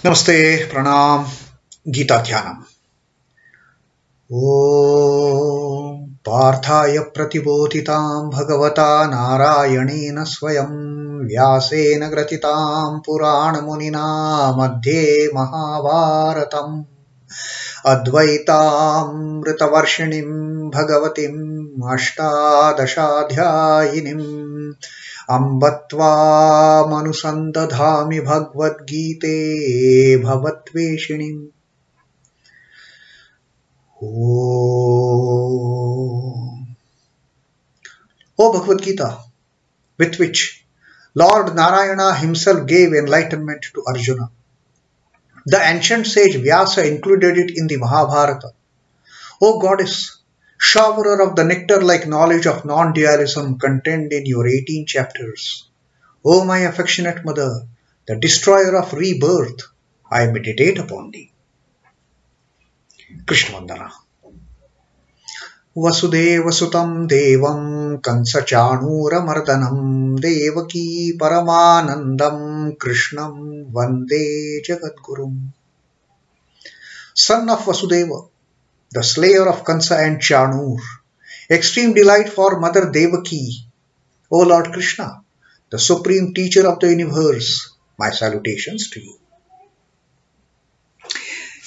Namaste, Pranam, Gita Dhyanam. Om Parthaya Pratibodhitam Bhagavata Narayanena Swayam Vyasena Gratitam Purana Munina Madhye Mahabharatam Advaitam Ritavarshinim Bhagavatim Ashtadashadhyayinim Ambatva Manusandadhami Bhagavad Gite Bhavatveshinim. O Bhagavad Gita, with which Lord Narayana himself gave enlightenment to Arjuna. The ancient sage Vyasa included it in the Mahabharata. O Goddess, showerer of the nectar-like knowledge of non-dualism contained in your 18 chapters. O my affectionate mother, the destroyer of rebirth, I meditate upon thee. Krishna Vandana. Vasudeva Sutam Devam Kansachanura Mardanam Devaki Paramanandam Krishnam Vande Jagadgurum. Son of Vasudeva, the slayer of Kansa and Chanur, extreme delight for Mother Devaki, O Lord Krishna, the supreme teacher of the universe, my salutations to you.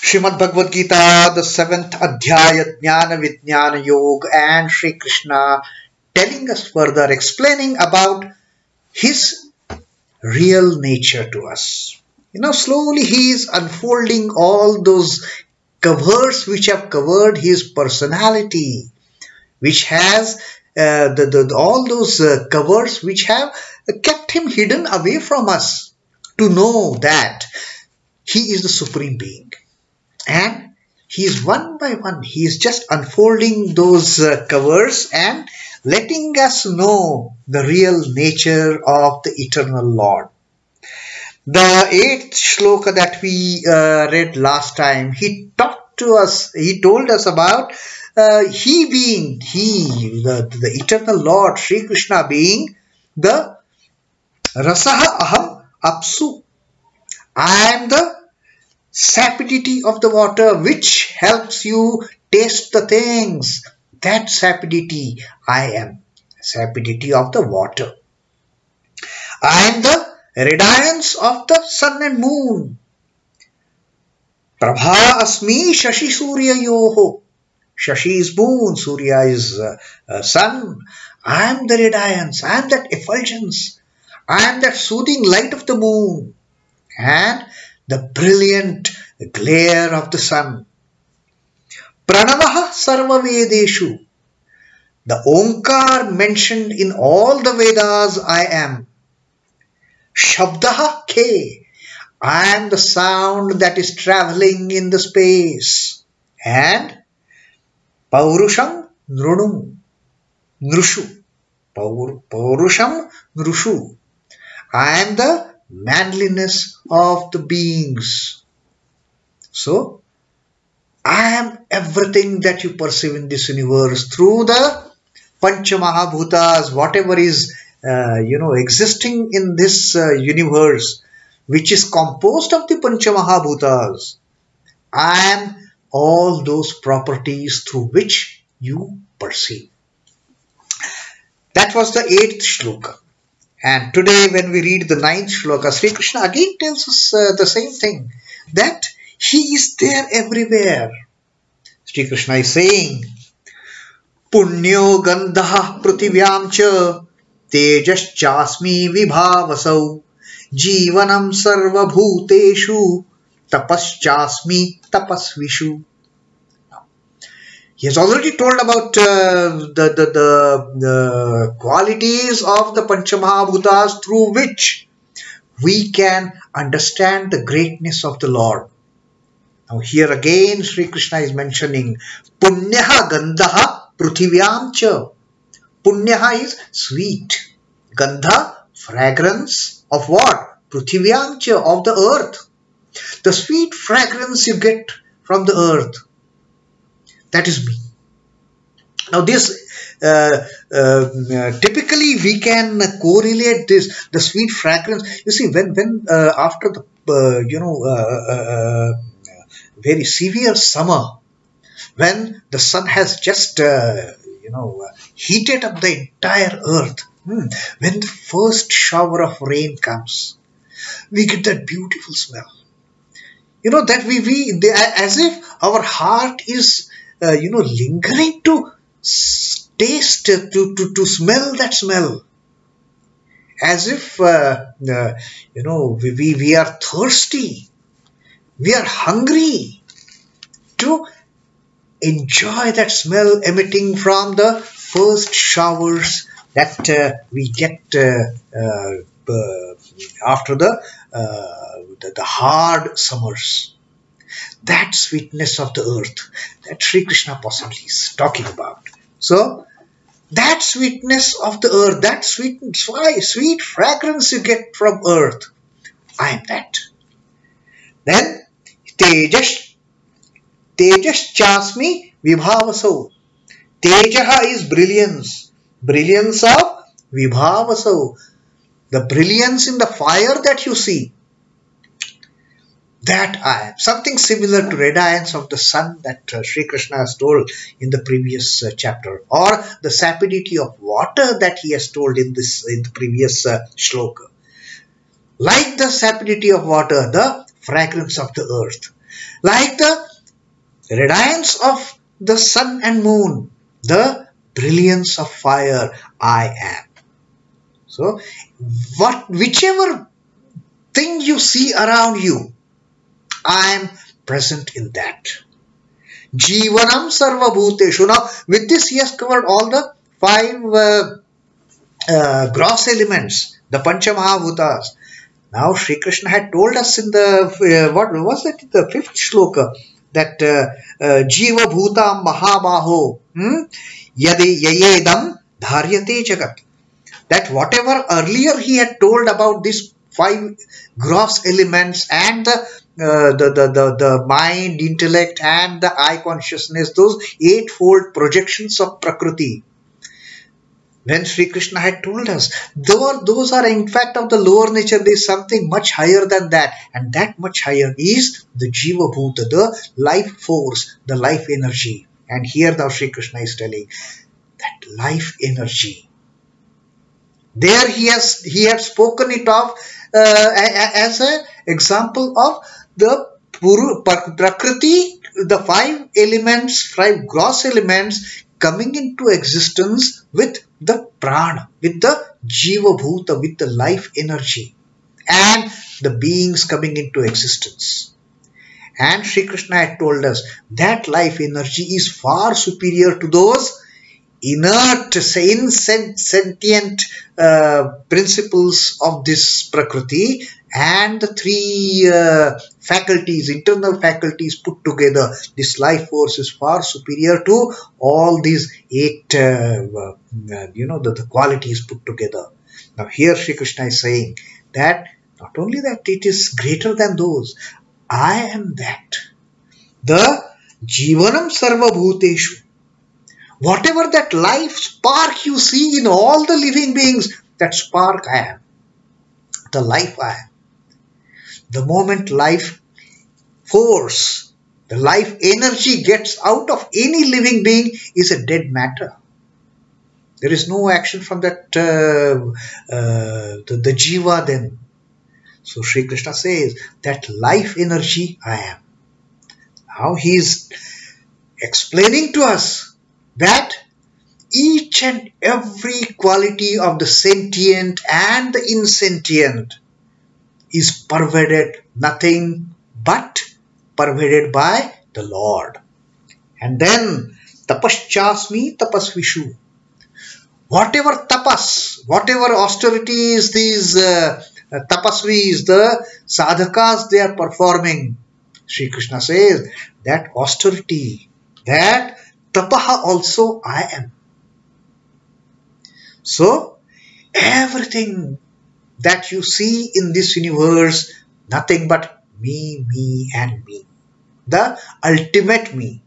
Srimad Bhagavad Gita, the 7th Adhyaya, Dnyaan Vidyaan Yoga, and Sri Krishna telling us further, explaining about his real nature to us. Slowly he is unfolding all those covers which have covered his personality, which has all those covers which have kept him hidden away from us, to know that he is the supreme being. And he is one by one, he is just unfolding those covers and letting us know the real nature of the eternal Lord. The 8th shloka that we read last time, he told us about he being, the eternal Lord, Sri Krishna being the rasaha aham apsu. I am the sapidity of the water which helps you taste the things. That sapidity I am. Sapidity of the water. I am the radiance of the sun and moon. Prabha asmi shashi surya yoho. Shashi is moon, Surya is sun. I am the radiance, I am that effulgence, I am that soothing light of the moon and the brilliant glare of the sun. Pranavaha sarva-bhūteṣhu. The Omkar mentioned in all the Vedas I am. Shabdaha ke. I am the sound that is traveling in the space. And Paurusham Nrushu. Paurusham Nrushu. I am the manliness of the beings. So, I am everything that you perceive in this universe through the Pancha Mahabhutas, whatever is existing in this universe, which is composed of the Pancha Mahabhutas. I am all those properties through which you perceive. That was the 8th shloka. And today when we read the 9th shloka, Sri Krishna again tells us the same thing, that he is there everywhere. Sri Krishna is saying, puṇyo gandhaḥ pṛithivyāṁ tejaśh chāsmi vibhāvasau jīvanaṁ sarva-bhūteṣhu tapaśh tapasviṣhu. He has already told about the qualities of the Pancha Mahabhutas through which we can understand the greatness of the Lord. Now here again Sri Krishna is mentioning puṇyaḥ gandhaḥ pṛithivyāṁ. Puṇyaḥ is sweet. Gandha, fragrance of what? Pṛithivyāṁ, of the earth. The sweet fragrance you get from the earth. That is me. Now this typically we can correlate this, the sweet fragrance. You see, when after the very severe summer, when the sun has just heated up the entire earth, when the first shower of rain comes, we get that beautiful smell. That as if our heart is lingering to taste, to smell that smell, as if we are thirsty, we are hungry to enjoy that smell emitting from the first showers that we get after the hard summers. That sweetness of the earth that Sri Krishna possibly is talking about. So that sweetness of the earth, that sweet fragrance you get from earth, I am that. Then tejaśh, chāsmi, vibhāvasau. Tejaha is brilliance, brilliance of vibhāvasau, the brilliance in the fire that you see. That I am. Something similar to radiance of the sun that Sri Krishna has told in the previous chapter, or the sapidity of water that he has told in the previous shloka. Like the sapidity of water, the fragrance of the earth. Like the radiance of the sun and moon, the brilliance of fire, I am. So, whichever thing you see around you, I am present in that. Jīvanaṁ sarva-bhūteṣhu. Now, with this he has covered all the 5 gross elements, the Panchamābhūtas. Now, Sri Krishna had told us in the, what was it, the 5th shloka, that Jiva Bhutam Mahabaho Yayedam Dharyate Jagat. That whatever earlier he had told about these 5 gross elements and the mind, intellect and the I consciousness, those 8-fold projections of Prakriti, when Sri Krishna had told us, those are in fact of the lower nature, there is something much higher than that, and that much higher is the Jiva Bhuta, the life force, the life energy. And here now Sri Krishna is telling that life energy. There he had spoken it of as an example of the Prakriti, the 5 elements, 5 gross elements coming into existence with the prana, with the Jiva Bhuta, with the life energy, and the beings coming into existence. And Sri Krishna had told us that life energy is far superior to those inert, insentient principles of this Prakriti, and the 3 faculties, internal faculties put together. This life force is far superior to all these 8 the qualities put together. Now here Sri Krishna is saying that not only that it is greater than those, I am that. The jīvanaṁ sarva-bhūteṣhu. Whatever that life spark you see in all the living beings, that spark I am. The life I am. The moment life force, the life energy gets out of any living being is a dead matter. There is no action from that the jiva then. So Sri Krishna says that life energy I am. Now he is explaining to us that each and every quality of the sentient and the insentient is pervaded, nothing but pervaded by the Lord. And then tapaśh chāsmi tapasviṣhu. Whatever tapas, whatever austerities these tapasvis, the sadhakas they are performing, Sri Krishna says that austerity, that tapaha also I am. So everything that you see in this universe, nothing but me, me and me. The ultimate me.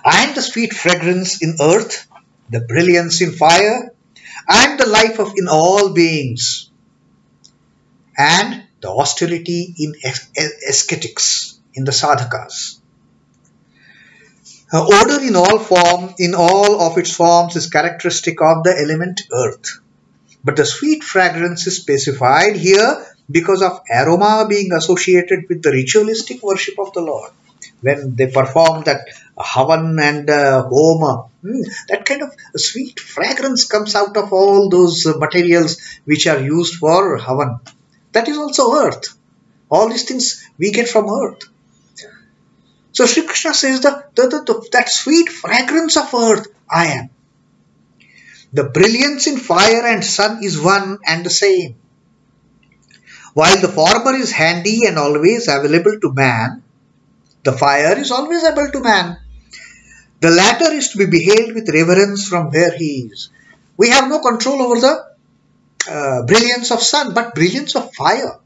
I am the sweet fragrance in earth, the brilliance in fire, and the life in all beings. And the austerity in ascetics, in the sadhakas. Odor in all of its forms is characteristic of the element earth. But the sweet fragrance is specified here because of aroma being associated with the ritualistic worship of the Lord. When they perform that havan and homa, that kind of sweet fragrance comes out of all those materials which are used for havan. That is also earth. All these things we get from earth. So Sri Krishna says that sweet fragrance of earth, I am. The brilliance in fire and sun is one and the same. While the former is handy and always available to man, the fire is always available to man. The latter is to be beheld with reverence from where he is. We have no control over the brilliance of sun, but brilliance of fire,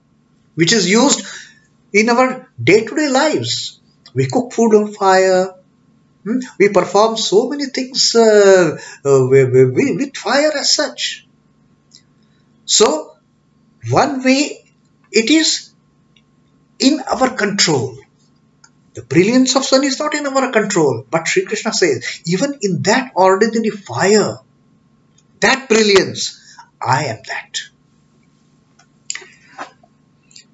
which is used in our day-to-day lives. We cook food on fire. We perform so many things with fire as such. So, one way it is in our control. The brilliance of sun is not in our control. But Sri Krishna says, even in that ordinary fire, that brilliance, I am that.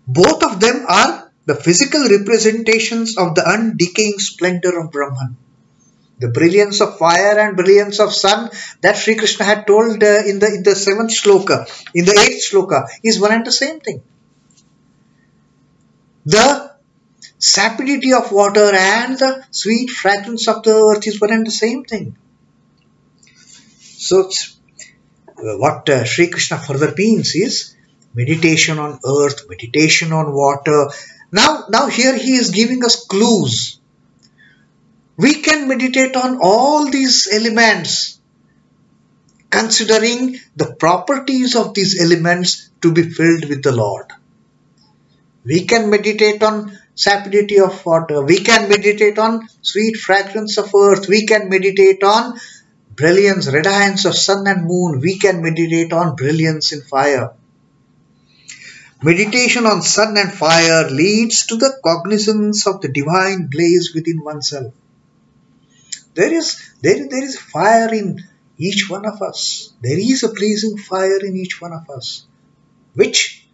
Both of them are the physical representations of the undecaying splendor of Brahman. The brilliance of fire and brilliance of sun that Sri Krishna had told in the 7th shloka, in the 8th shloka, is one and the same thing. The sapidity of water and the sweet fragrance of the earth is one and the same thing. So what Sri Krishna further means is meditation on earth, meditation on water. Now here he is giving us clues. We can meditate on all these elements, considering the properties of these elements to be filled with the Lord. We can meditate on sapidity of water. We can meditate on sweet fragrance of earth. We can meditate on brilliance, radiance of sun and moon. We can meditate on brilliance in fire. Meditation on sun and fire leads to the cognizance of the divine blaze within oneself. There is fire in each one of us. There is a blazing fire in each one of us, which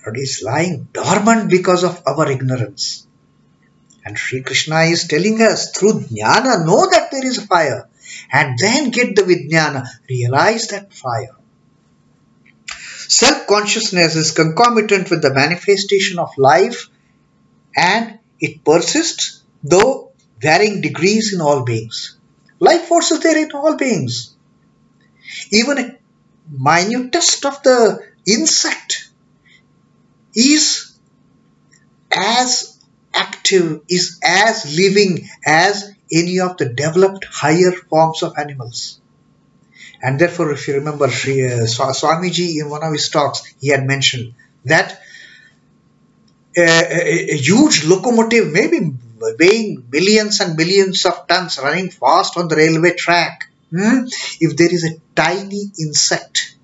is lying dormant because of our ignorance. And Sri Krishna is telling us through Dnyāna, know that there is a fire, and then get the Vidyāna, realize that fire. Self-consciousness is concomitant with the manifestation of life, and it persists, though varying degrees in all beings. Life force is there in all beings. Even a minutest of the insect is as active, is as living as any of the developed higher forms of animals. And therefore, if you remember, Swamiji in one of his talks, he had mentioned that a huge locomotive, maybe weighing billions and billions of tons, running fast on the railway track, if there is a tiny insect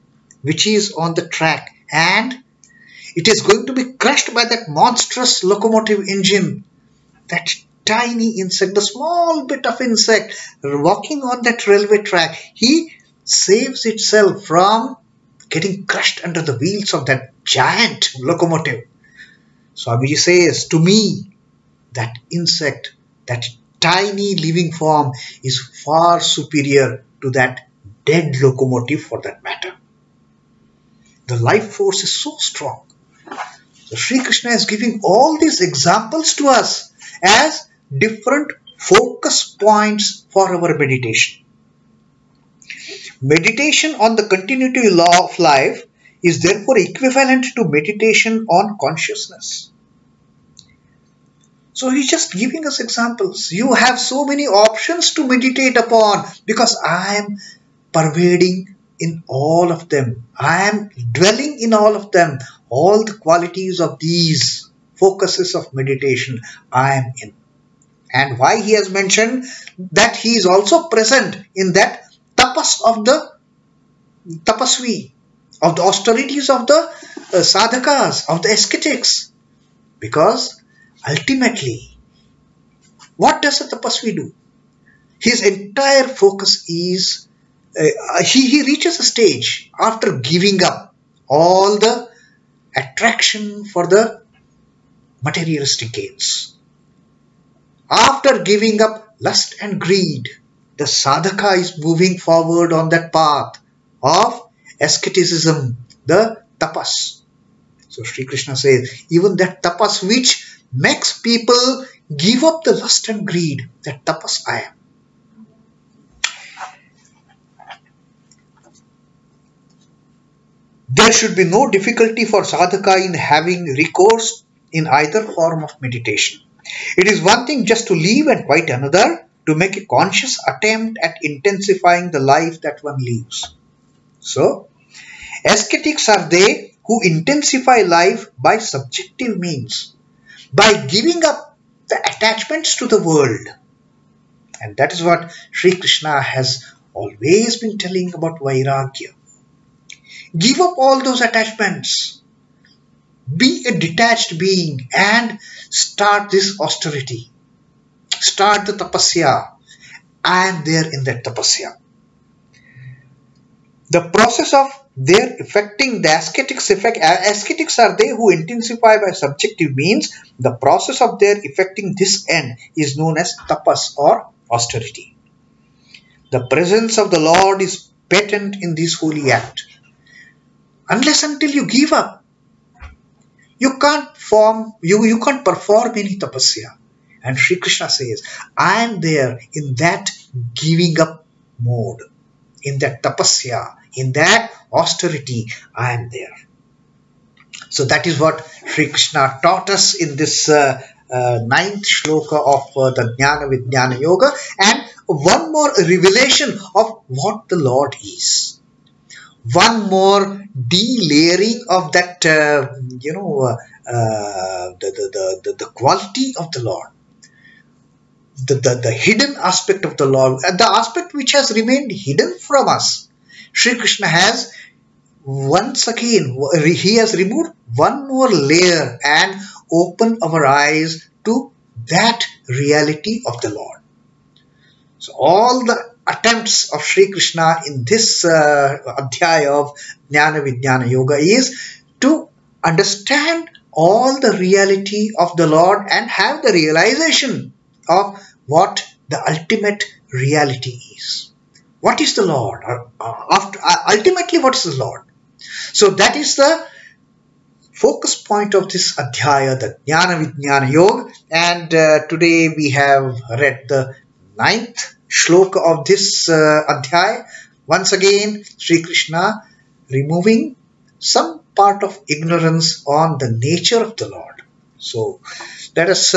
which is on the track and it is going to be crushed by that monstrous locomotive engine, that tiny insect, the small bit of insect walking on that railway track, he saves itself from getting crushed under the wheels of that giant locomotive. Swamiji says, to me, that insect, that tiny living form is far superior to that dead locomotive for that matter. The life force is so strong. So Sri Krishna is giving all these examples to us as different focus points for our meditation. Meditation on the continuity law of life is therefore equivalent to meditation on consciousness. So he's just giving us examples. You have so many options to meditate upon because I am pervading in all of them. I am dwelling in all of them. All the qualities of these focuses of meditation I am in. And why he has mentioned that he is also present in that tapaśh of the tapasvi. of the austerities of the sadhakas, of the ascetics. Because ultimately, what does a tapasvi do? His entire focus is, he reaches a stage after giving up all the attraction for the materialistic gains. After giving up lust and greed, the sadhaka is moving forward on that path of asceticism, the tapaśh. So Sri Krishna says, even that tapaśh which makes people give up the lust and greed, that tapaśh I am. There should be no difficulty for sadhaka in having recourse in either form of meditation. It is one thing just to live and quite another to make a conscious attempt at intensifying the life that one lives. So, ascetics are they who intensify life by subjective means, by giving up the attachments to the world. And that is what Sri Krishna has always been telling about vairagya. Give up all those attachments. Be a detached being and start this austerity. Start the tapasya. I am there in that tapasya. The process of their affecting the ascetics effect. Ascetics are they who intensify by subjective means. The process of their effecting this end is known as tapaśh or austerity. The presence of the Lord is patent in this holy act. Unless until you give up, you can't perform any tapasya. And Sri Krishna says, I am there in that giving up mode, in that tapasya, in that austerity, I am there. So that is what Sri Krishna taught us in this ninth shloka of the Dnyaan Vidyaan Yoga, and one more revelation of what the Lord is. One more delayering of that, the quality of the Lord, the hidden aspect of the Lord, the aspect which has remained hidden from us. Sri Krishna has once again, he has removed one more layer and opened our eyes to that reality of the Lord. So all the attempts of Sri Krishna in this adhyaya of Dnyaan Vidyaan Yoga is to understand all the reality of the Lord and have the realization of what the ultimate reality is. What is the Lord? Ultimately, what is the Lord? So that is the focus point of this adhyaya, the Dnyaan Vidyaan Yoga. And today we have read the ninth shloka of this adhyaya. Once again, Sri Krishna removing some part of ignorance on the nature of the Lord. So let us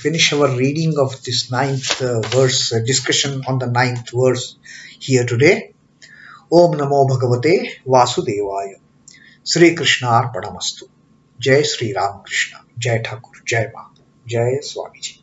finish our reading of this ninth verse, discussion on the ninth verse here today. Om Namo Bhagavate Vasudevaya. Sri Krishna Arpanamastu. Jai Sri Ram Krishna. Jai Thakur. Jai Ma. Jai Swamiji.